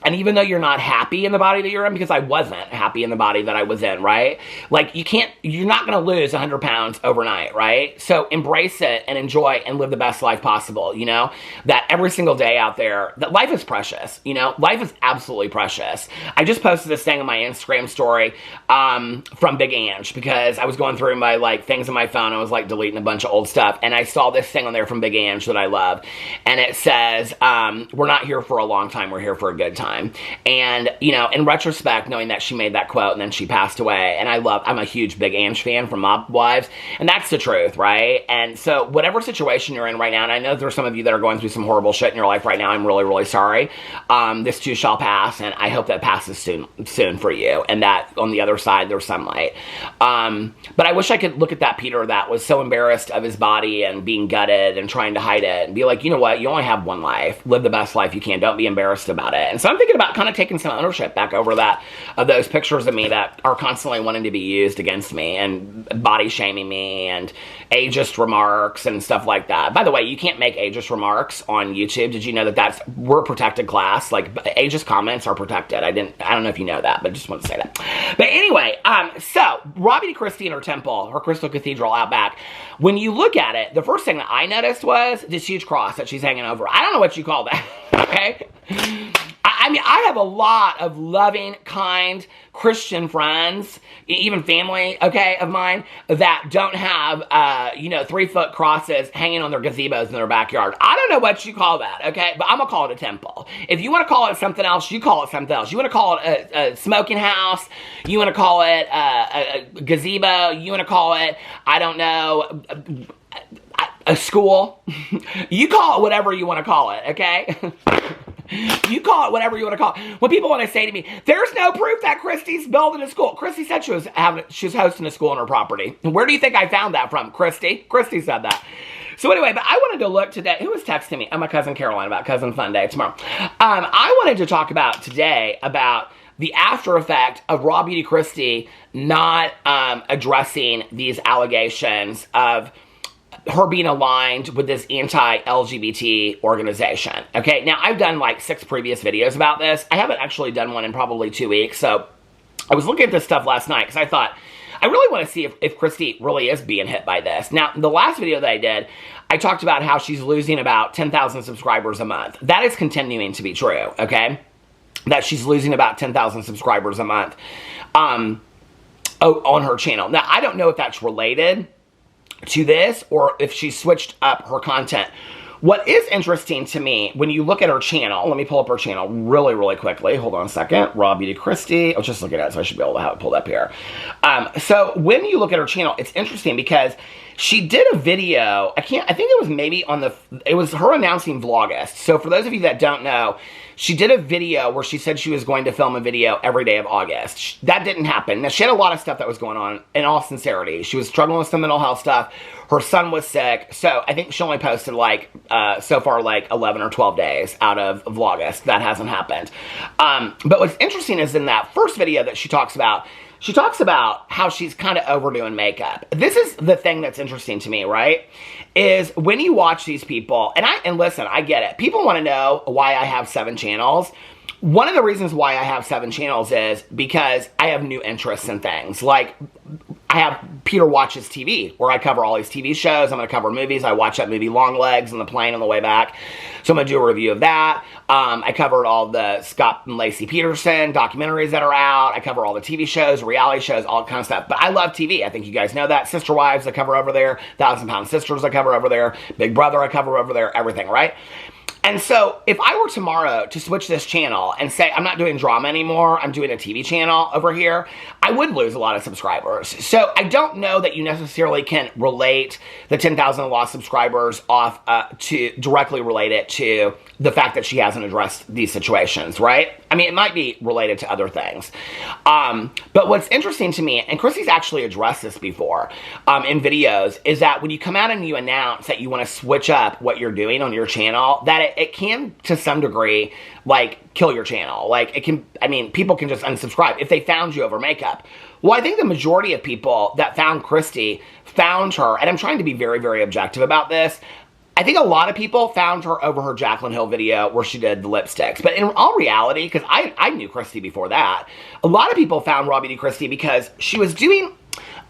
Speaker 1: And even though you're not happy in the body that you're in, because I wasn't happy in the body that I was in, right? Like, you're not going to lose 100 pounds overnight, right? So embrace it and enjoy and live the best life possible, you know? That every single day out there, that life is precious, you know? Life is absolutely precious. I just posted this thing on my Instagram story from Big Ange, because I was going through my, like, things on my phone. I was, like, deleting a bunch of old stuff. And I saw this thing on there from Big Ange that I love. And it says, we're not here for a long time. We're here for a good time. And, you know, in retrospect, knowing that she made that quote and then she passed away, and I'm a huge Big Ange fan from Mob Wives, and that's the truth, right? And so whatever situation you're in right now, and I know there's some of you that are going through some horrible shit in your life right now, I'm really, really sorry. This too shall pass, and I hope that passes soon for you, and that on the other side there's sunlight. But I wish I could look at that Peter that was so embarrassed of his body and being gutted and trying to hide it, and be like, you know what, you only have one life. Live the best life you can. Don't be embarrassed about it. And so I'm thinking about kind of taking some ownership back over that, of those pictures of me that are constantly wanting to be used against me and body shaming me and ageist remarks and stuff like that. By the way, you can't make ageist remarks on YouTube. Did you know that we're a protected class? Like, ageist comments are protected. I don't know if you know that, but I just want to say that. But anyway, so Robbie Kristi in her temple, her crystal cathedral out back, when you look at it, the first thing that I noticed was this huge cross that she's hanging over. I don't know what you call that, okay? I mean, I have a lot of loving, kind, Christian friends, even family, okay, of mine, that don't have, 3-foot crosses hanging on their gazebos in their backyard. I don't know what you call that, okay, but I'm gonna call it a temple. If you want to call it something else, you call it something else. You want to call it a smoking house, you want to call it a gazebo, you want to call it, I don't know, a school. You call it whatever you want to call it, okay? You call it whatever you want to call it. When people want to say to me, there's no proof that Kristi's building a school. Kristi said she was hosting a school on her property. Where do you think I found that from, Kristi? Kristi said that. So anyway, but I wanted to look today. Who was texting me? Oh, my cousin Caroline about Cousin Fun Day tomorrow. I wanted to talk about today about the after effect of Raw Beauty Kristi not addressing these allegations of her being aligned with this anti-LGBT organization. Okay, now I've done like 6 previous videos about this. I haven't actually done one in probably 2 weeks, so I was looking at this stuff last night because I thought, I really want to see if Kristi really is being hit by this. Now, the last video that I did, I talked about how she's losing about 10,000 subscribers a month. That is continuing to be true, okay? That she's losing about 10,000 subscribers a month on her channel. Now, I don't know if that's related to this or if she switched up her content. What is interesting to me when you look at her channel, let me pull up her channel really, really quickly. Hold on a second. Raw Beauty Kristi. I was just looking at it, so I should be able to have it pulled up here. So when you look at her channel, it's interesting because she did a video. I think it was maybe it was her announcing Vlogust. So for those of you that don't know, she did a video where she said she was going to film a video every day of August. That didn't happen. Now, she had a lot of stuff that was going on, in all sincerity. She was struggling with some mental health stuff. Her son was sick. So I think she only posted so far 11 or 12 days out of Vlogust. That hasn't happened. But what's interesting is in that first video that she talks about how she's kind of overdoing makeup. This is the thing that's interesting to me, right? Is when you watch these people, and listen, I get it. People want to know why I have 7 channels. One of the reasons why I have 7 channels is because I have new interests in things. Like, I have Peter Watches TV, where I cover all these TV shows. I'm going to cover movies. I watched that movie Long Legs on the plane on the way back. So I'm going to do a review of that. I covered all the Scott and Lacey Peterson documentaries that are out. I cover all the TV shows, reality shows, all kind of stuff. But I love TV. I think you guys know that. Sister Wives I cover over there. 1,000 Pound Sisters I cover over there. Big Brother I cover over there. Everything, right? And so if I were tomorrow to switch this channel and say, I'm not doing drama anymore, I'm doing a TV channel over here, I would lose a lot of subscribers. So I don't know that you necessarily can relate the 10,000 lost subscribers off to directly relate it to the fact that she hasn't addressed these situations, right? I mean, it might be related to other things. But what's interesting to me, and Kristi's actually addressed this before in videos, is that when you come out and you announce that you want to switch up what you're doing on your channel, that it can, to some degree, kill your channel. People can just unsubscribe if they found you over makeup. Well, I think the majority of people that found Kristi found her, and I'm trying to be very, very objective about this, I think a lot of people found her over her Jaclyn Hill video where she did the lipsticks. But in all reality, because I knew Kristi before that, a lot of people found Raw Beauty Kristi because she was doing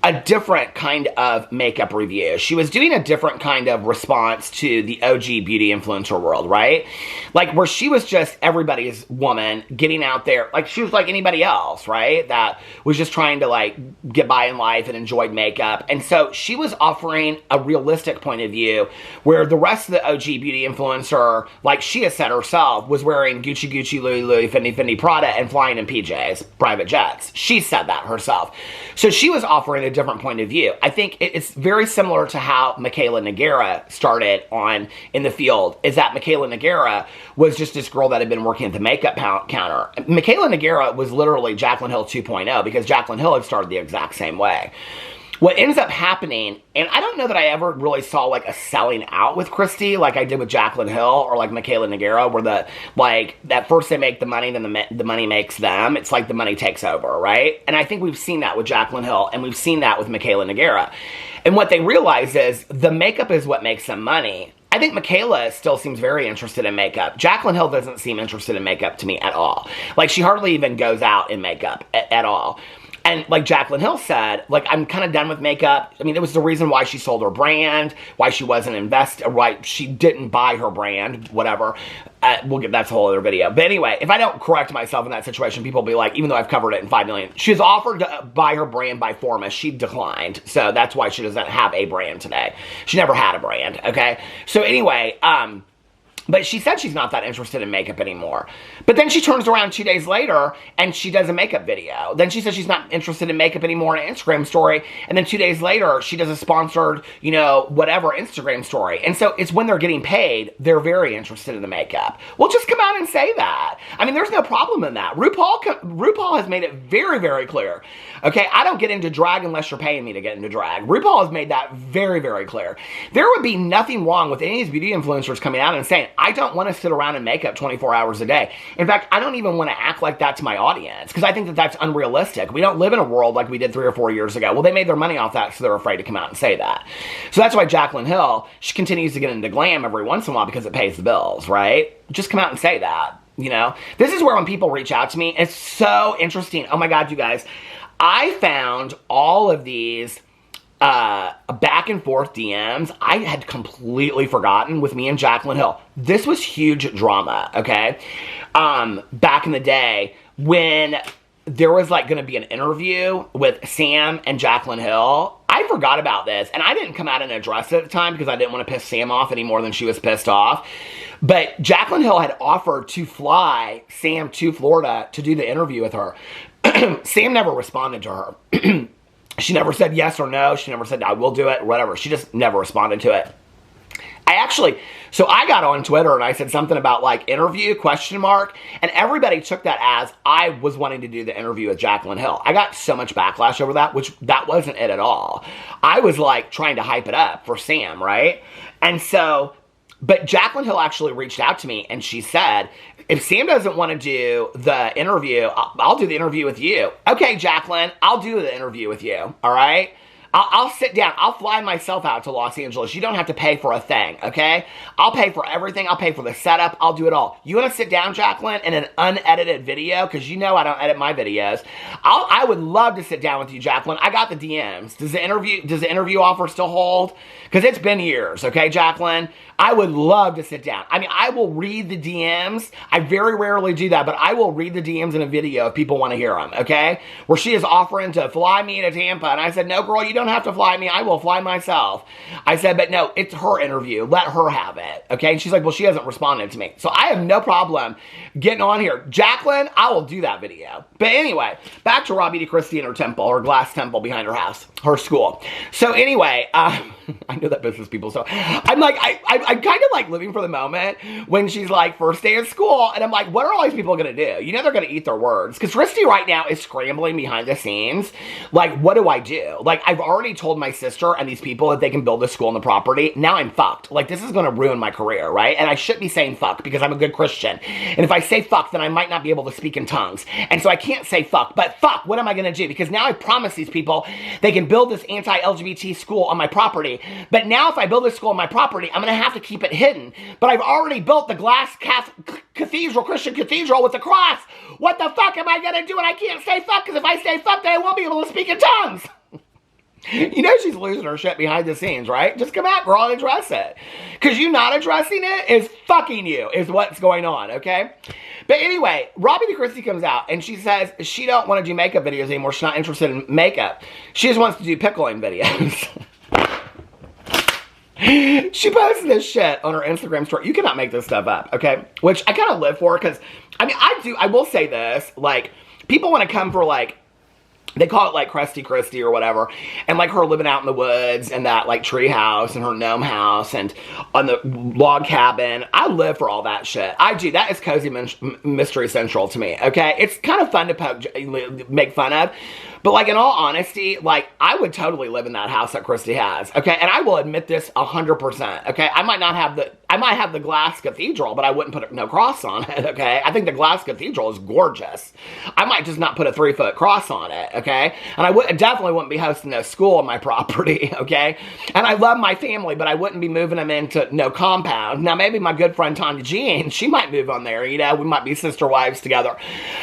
Speaker 1: a different kind of makeup review. She was doing a different kind of response to the OG beauty influencer world, right? Where she was just everybody's woman getting out there. She was like anybody else, right? That was just trying to get by in life and enjoyed makeup. And so she was offering a realistic point of view where the rest of the OG beauty influencer, like she has said herself, was wearing Gucci, Louis, Fendi, Prada, and flying in PJs, private jets. She said that herself. So she was offering a different point of view. I think it's very similar to how Michaela Nogueira started in the field, is that Michaela Nogueira was just this girl that had been working at the makeup counter. Michaela Nogueira was literally Jaclyn Hill 2.0 because Jaclyn Hill had started the exact same way. What ends up happening, and I don't know that I ever really saw a selling out with Kristi like I did with Jaclyn Hill or Michaela Nogueira, where that first they make the money, then the money makes them. It's the money takes over, right? And I think we've seen that with Jaclyn Hill, and we've seen that with Michaela Nogueira. And what they realize is the makeup is what makes them money. I think Michaela still seems very interested in makeup. Jaclyn Hill doesn't seem interested in makeup to me at all. She hardly even goes out in makeup at all. And like Jaclyn Hill said, like, I'm kind of done with makeup. I mean, it was the reason why she sold her brand, why she wasn't why she didn't buy her brand, whatever. That's a whole other video. But anyway, if I don't correct myself in that situation, people will be like, even though I've covered it in 5 million, she was offered to buy her brand by Forma. She declined. So that's why she doesn't have a brand today. She never had a brand, okay? So anyway, but she said she's not that interested in makeup anymore. But then she turns around 2 days later and she does a makeup video. Then she says she's not interested in makeup anymore in an Instagram story. And then 2 days later, she does a sponsored, you know, whatever Instagram story. And so it's when they're getting paid, they're very interested in the makeup. Well, just come out and say that. I mean, there's no problem in that. RuPaul has made it very, very clear. Okay, I don't get into drag unless you're paying me to get into drag. RuPaul has made that very, very clear. There would be nothing wrong with any of these beauty influencers coming out and saying, I don't want to sit around in makeup 24 hours a day. In fact, I don't even want to act like that to my audience because I think that that's unrealistic. We don't live in a world like we did 3 or 4 years ago. Well, they made their money off that, so they're afraid to come out and say that. So that's why Jaclyn Hill, she continues to get into glam every once in a while because it pays the bills, right? Just come out and say that, you know? This is where when people reach out to me, it's so interesting. Oh my God, you guys. I found all of these back and forth DMs I had completely forgotten with me and Jaclyn Hill. This was huge drama, okay? Back in the day when there was like going to be an interview with Sam and Jaclyn Hill, I forgot about this and I didn't come out and address it at the time because I didn't want to piss Sam off any more than she was pissed off. But Jaclyn Hill had offered to fly Sam to Florida to do the interview with her. Sam never responded to her. She never said yes or no. She never said, I will do it, or whatever. She just never responded to it. So I got on Twitter and I said something about like interview, ? And everybody took that as I was wanting to do the interview with Jaclyn Hill. I got so much backlash over that, which that wasn't it at all. I was like trying to hype it up for Sam, right? And so, but Jaclyn Hill actually reached out to me and she said, if Sam doesn't want to do the interview, I'll do the interview with you. Okay, Jaclyn, I'll do the interview with you, all right? I'll sit down. I'll fly myself out to Los Angeles. You don't have to pay for a thing, okay? I'll pay for everything. I'll pay for the setup. I'll do it all. You want to sit down, Jaclyn, in an unedited video? Because you know I don't edit my videos. I would love to sit down with you, Jaclyn. I got the DMs. Does the interview offer still hold? Because it's been years, okay, Jaclyn? I would love to sit down. I mean, I will read the DMs. I very rarely do that, but I will read the DMs in a video if people want to hear them, okay? Where she is offering to fly me to Tampa, and I said, no, girl, you don't have to fly me. I will fly myself. I said, but no, it's her interview. Let her have it, okay? And she's like, well, she hasn't responded to me. So I have no problem getting on here. Jaclyn, I will do that video. But anyway, back to Robbie Christie and her temple, her glass temple behind her house, her school. So anyway, I know that business people, so I'm like, I'm kind of like living for the moment when she's like first day of school, and I'm like, what are all these people going to do? You know they're going to eat their words. Because Kristi right now is scrambling behind the scenes. Like, what do I do? Like, I've already told my sister and these people that they can build a school on the property. Now I'm fucked. Like, this is going to ruin my career, right? And I shouldn't be saying fuck because I'm a good Christian. And if I say fuck, then I might not be able to speak in tongues. And so I can't say fuck. But fuck, what am I going to do? Because now I promised these people they can build this anti-LGBT school on my property. But now if I build this school on my property, I'm going to have to keep it hidden. But I've already built the glass cathedral, Christian cathedral with the cross. What the fuck am I going to do? And I can't say fuck because if I say fuck, then I won't be able to speak in tongues. You know she's losing her shit behind the scenes, right? Just come out, girl, and address it. Because you not addressing it is fucking you, is what's going on, okay? But anyway, Robbie Christie comes out, and she says she don't want to do makeup videos anymore. She's not interested in makeup. She just wants to do pickling videos. She posted this shit on her Instagram story. You cannot make this stuff up, okay? Which I kind of live for, because, I mean, I will say this, like, people want to come for, like, they call it like Kristi or whatever, and like her living out in the woods and that like tree house and her gnome house and on the log cabin. I live for all that shit. I do. That is cozy mystery central to me. Okay, it's kind of fun to make fun of, but like in all honesty, like I would totally live in that house that Kristi has. Okay, and I will admit this 100%. Okay, I might have the glass cathedral, but I wouldn't put no cross on it. Okay, I think the glass cathedral is gorgeous. I might just not put a 3-foot cross on it. Okay, and I definitely wouldn't be hosting a school on my property. Okay, and I love my family, but I wouldn't be moving them into no compound. Now maybe my good friend Tanya Jean, she might move on there. You know, we might be sister wives together.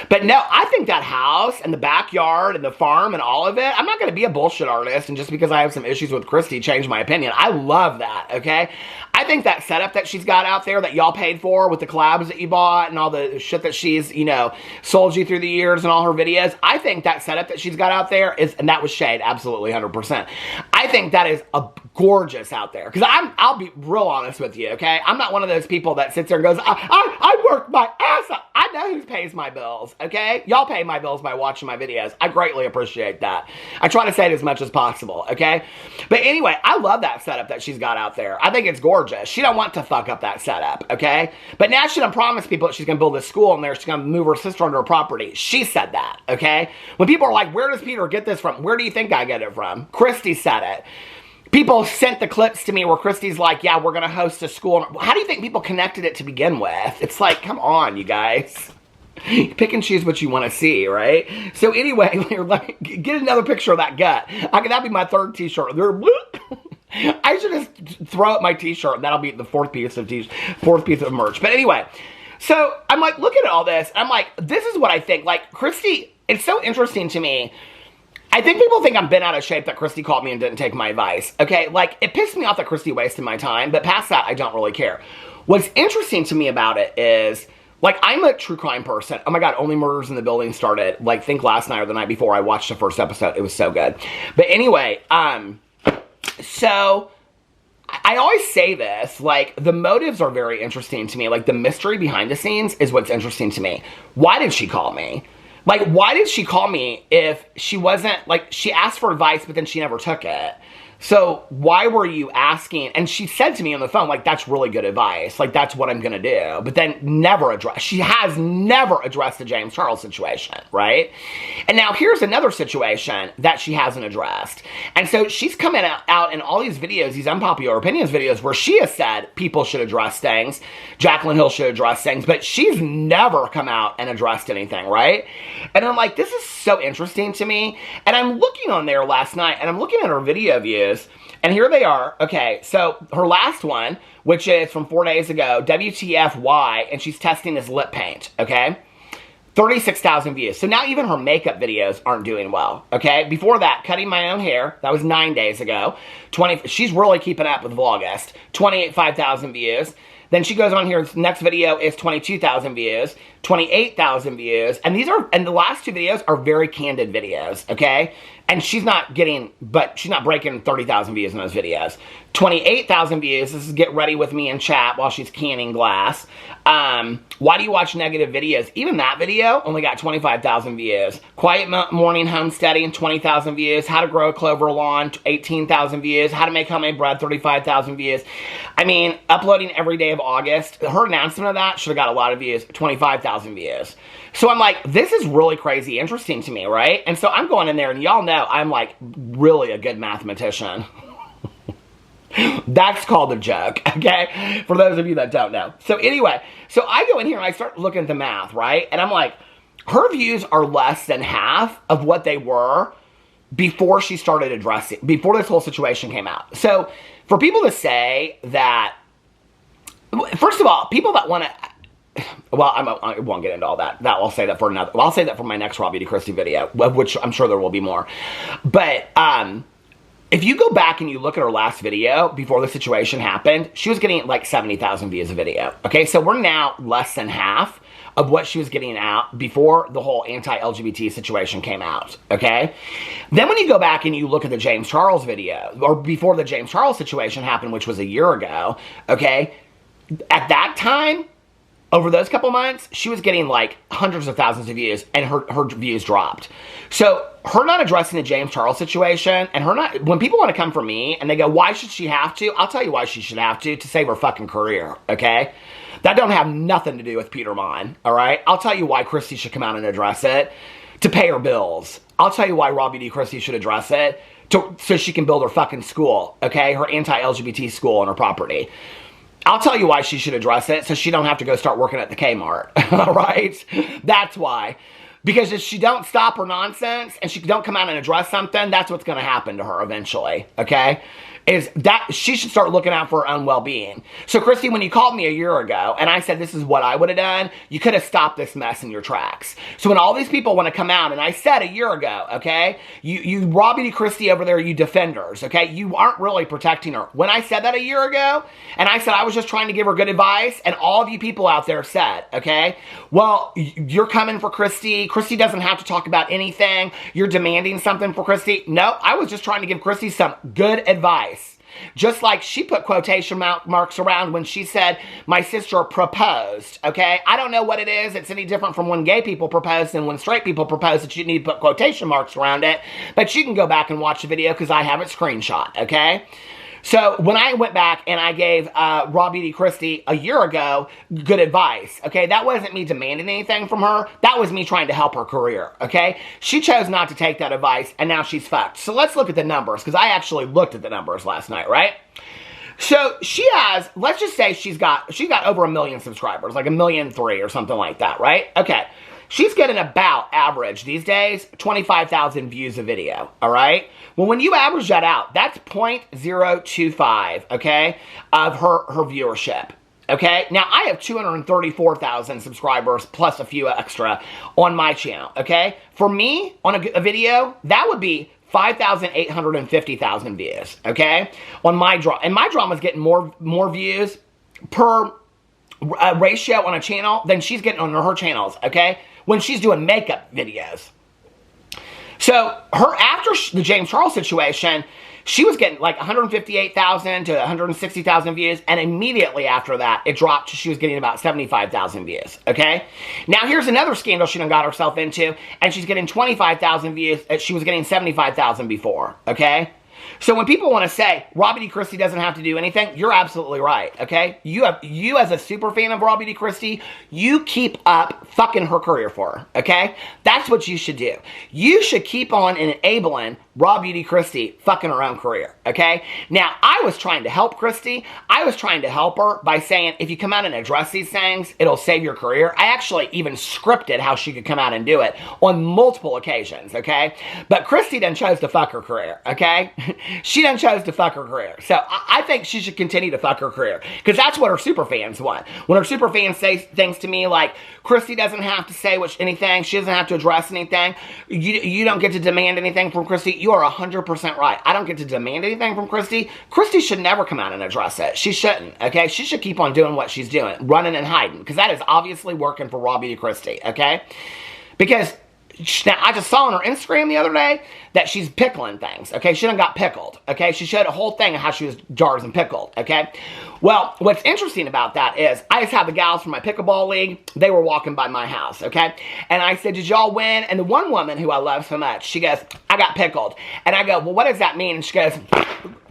Speaker 1: But no, I think that house and the backyard and the farm charm and all of it. I'm not going to be a bullshit artist, and just because I have some issues with Kristi, change my opinion. I love that, okay? I think that setup that she's got out there that y'all paid for with the collabs that you bought and all the shit that she's, you know, sold you through the years and all her videos, I think that setup that she's got out there is, and that was shade, absolutely 100%. I think that is a gorgeous out there. Because I'll be real honest with you, okay? I'm not one of those people that sits there and goes, I worked my ass off. I know who pays my bills, okay? Y'all pay my bills by watching my videos. I greatly appreciate that. I try to say it as much as possible, okay? But anyway, I love that setup that she's got out there. I think it's gorgeous. She don't want to fuck up that setup, okay? But now she done promised people that she's going to build a school and there she's going to move her sister onto her property. She said that, okay? When people are like, where does Peter get this from? Where do you think I get it from? Kristi said it. People sent the clips to me where Kristi's like, yeah, we're going to host a school. How do you think people connected it to begin with? It's like, come on, you guys. Pick and choose what you want to see, right? So anyway, get another picture of that gut. That'd be my third t-shirt. I should just throw up my t-shirt and that'll be the fourth piece of merch. But anyway, so I'm like looking at all this. I'm like, this is what I think. Like, Kristi, it's so interesting to me. I think people think I'm bent out of shape that Kristi called me and didn't take my advice, okay? Like, it pissed me off that Kristi wasted my time, but past that, I don't really care. What's interesting to me about it is, like, I'm a true crime person. Oh my God, Only Murders in the Building started, like, think last night or the night before I watched the first episode. It was so good. But anyway, so I always say this, like, the motives are very interesting to me. Like, the mystery behind the scenes is what's interesting to me. Why did she call me? Like, why did she call me if she wasn't, like, she asked for advice, but then she never took it? So why were you asking? And she said to me on the phone, like, that's really good advice. Like, that's what I'm going to do. But then she has never addressed the James Charles situation, right? And now here's another situation that she hasn't addressed. And so she's coming out in all these videos, these unpopular opinions videos, where she has said people should address things. Jaclyn Hill should address things. But she's never come out and addressed anything, right? And I'm like, this is so interesting to me. And I'm looking on there last night, and I'm looking at her video views. And here they are. Okay, so her last one, which is from 4 days ago, WTFY, and she's testing this lip paint, okay? 36,000 views. So now even her makeup videos aren't doing well, okay? Before that, cutting my own hair, that was 9 days ago. She's really keeping up with Vlogust. 5,000 views. Then she goes on here, next video is 22,000 views, 28,000 views, and the last two videos are very candid videos, okay? And she's not breaking 30,000 views in those videos. 28,000 views, this is Get Ready With Me and Chat while she's canning glass. Why do you watch negative videos? Even that video only got 25,000 views. Quiet Morning Homesteading, 20,000 views. How to Grow a Clover Lawn, 18,000 views. How to Make Homemade Bread, 35,000 views. I mean, uploading every day of August, her announcement of that should have got a lot of views, 25,000 views. So I'm like, this is really crazy interesting to me, right? And so I'm going in there, and y'all know I'm like really a good mathematician. That's called a joke, okay? For those of you that don't know. So anyway, so I go in here and I start looking at the math, right? And I'm like, her views are less than half of what they were before she started before this whole situation came out. So for people to say that, first of all, people that want to, well, I won't get into all that. I'll say that for I'll say that for my next Raw Beauty Kristi video, of which I'm sure there will be more. But, if you go back and you look at her last video before the situation happened, she was getting like 70,000 views a video. Okay, so we're now less than half of what she was getting out before the whole anti-LGBT situation came out. Okay, then when you go back and you look at the James Charles video, or before the James Charles situation happened, which was a year ago. Okay, at that time, over those couple months, she was getting like hundreds of thousands of views, and her views dropped. So her not addressing the James Charles situation, and when people want to come for me and they go, why should she have to? I'll tell you why she should have to save her fucking career, okay? That don't have nothing to do with Peter Monn, all right? I'll tell you why Kristi should come out and address it, to pay her bills. I'll tell you why Raw Beauty Kristi should address it, so she can build her fucking school, okay? Her anti-LGBT school on her property. I'll tell you why she should address it, so she don't have to go start working at the Kmart, all right? That's why. Because if she don't stop her nonsense and she don't come out and address something, that's what's going to happen to her eventually, okay? is that she should start looking out for her own well-being. So, Kristi, when you called me a year ago and I said this is what I would have done, you could have stopped this mess in your tracks. So when all these people want to come out, and I said a year ago, okay, you Robbie Christie over there, you defenders, okay, you aren't really protecting her. When I said that a year ago, and I said I was just trying to give her good advice, and all of you people out there said, okay, well, you're coming for Kristi. Kristi doesn't have to talk about anything. You're demanding something for Kristi. No, I was just trying to give Kristi some good advice. Just like she put quotation marks around when she said, my sister proposed, okay? I don't know what it is. It's any different from when gay people propose than when straight people propose that you need to put quotation marks around it. But you can go back and watch the video because I have it screenshot, okay? So when I went back and I gave Robbie Christie a year ago good advice, okay, that wasn't me demanding anything from her. That was me trying to help her career, okay? She chose not to take that advice, and now she's fucked. So let's look at the numbers, because I actually looked at the numbers last night, right? So she has, let's just say she's got over 1 million subscribers, like 1.3 million or something like that, right? Okay. She's getting about average these days 25,000 views a video, all right? Well, when you average that out, that's 0.025, okay, of her viewership, okay? Now, I have 234,000 subscribers plus a few extra on my channel, okay? For me, on a video, that would be 5,850,000 views, okay? On my drama. And my drama's getting more views per ratio on a channel than she's getting on her channels, okay? When she's doing makeup videos. So, after the James Charles situation, she was getting like 158,000 to 160,000 views, and immediately after that, it dropped to she was getting about 75,000 views, okay? Now, here's another scandal she done got herself into, and she's getting 25,000 views. She was getting 75,000 before, okay? So when people want to say, Robbie Christie doesn't have to do anything, you're absolutely right, okay? You as a super fan of Robbie Christie, you keep up fucking her career for her, okay? That's what you should do. You should keep on enabling Robbie Christie fucking her own career, okay? Now, I was trying to help Kristi. I was trying to help her by saying, if you come out and address these things, it'll save your career. I actually even scripted how she could come out and do it on multiple occasions, okay? But Kristi done chose to fuck her career, okay? She done chose to fuck her career. So I think she should continue to fuck her career, because that's what her super fans want. When her super fans say things to me like, Kristi doesn't have to say anything, she doesn't have to address anything, you don't get to demand anything from Kristi, you are 100% right. I don't get to demand anything from Kristi. Kristi should never come out and address it. She shouldn't, okay? She should keep on doing what she's doing, running and hiding, because that is obviously working for Robbie Christie, okay? Because now, I just saw on her Instagram the other day that she's pickling things, okay? She done got pickled, okay? She showed a whole thing of how she was jars and pickled, okay? Well, what's interesting about that is I just had the gals from my pickleball league. They were walking by my house, okay? And I said, did y'all win? And the one woman who I love so much, she goes, I got pickled. And I go, well, what does that mean? And she goes,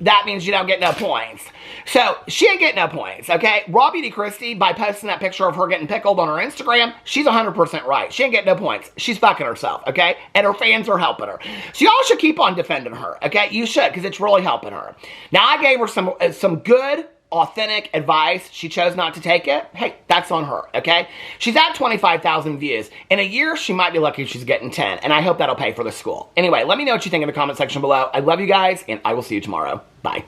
Speaker 1: that means you don't get no points. So, she ain't getting no points, okay? Robbie Christie, by posting that picture of her getting pickled on her Instagram, she's 100% right. She ain't getting no points. She's fucking herself, okay? And her fans are helping her. So, y'all should keep on defending her, okay? You should, because it's really helping her. Now, I gave her some good, authentic advice. She chose not to take it. Hey, that's on her, okay? She's at 25,000 views. In a year, she might be lucky if she's getting 10, and I hope that'll pay for the school. Anyway, let me know what you think in the comment section below. I love you guys, and I will see you tomorrow. Bye.